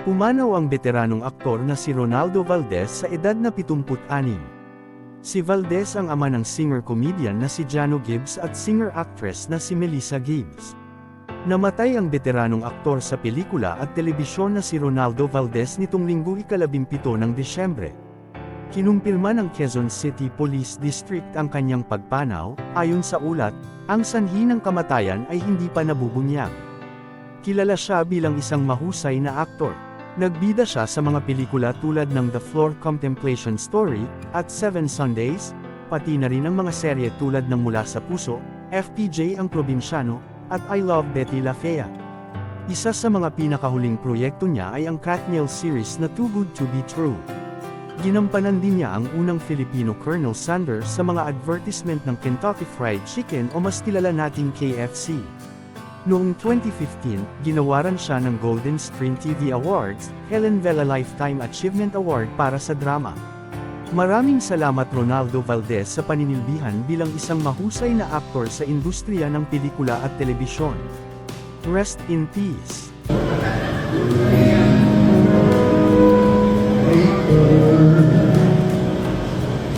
Pumanaw ang veteranong aktor na si Ronaldo Valdez sa edad na 76. Si Valdez ang ama ng singer-comedian na si Jano Gibbs at singer-actress na si Melissa Gibbs. Namatay ang veteranong aktor sa pelikula at telebisyon na si Ronaldo Valdez nitong Linggo ika-17 ng Disyembre. Kinumpirma ng Quezon City Police District ang kanyang pagpanaw. Ayon sa ulat, ang sanhi ng kamatayan ay hindi pa nabubunyag. Kilala siya bilang isang mahusay na aktor. Nagbida siya sa mga pelikula tulad ng The Floor Contemplation Story, at Seven Sundays, pati na rin ang mga serye tulad ng Mula sa Puso, FPJ ang Probinsyano, at I Love Betty La Fea. Isa sa mga pinakahuling proyekto niya ay ang Katniel series na Too Good to Be True. Ginampanan din niya ang unang Filipino Colonel Sanders sa mga advertisement ng Kentucky Fried Chicken o mas kilala nating KFC. Noong 2015, ginawaran siya ng Golden Screen TV Awards, Helen Vela Lifetime Achievement Award para sa drama. Maraming salamat Ronaldo Valdez sa paninilbihan bilang isang mahusay na aktor sa industriya ng pelikula at telebisyon. Rest in peace.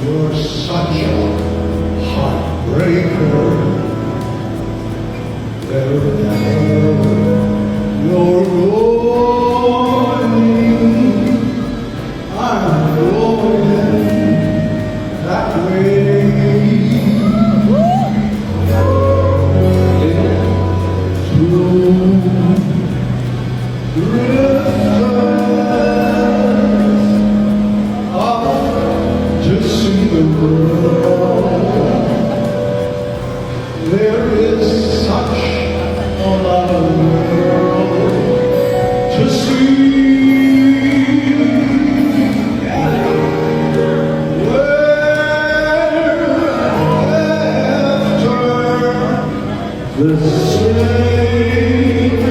You're such a heartbreaker. You're going, I'm going that way. To to see the world. There is such a lot of world to see. Where after the same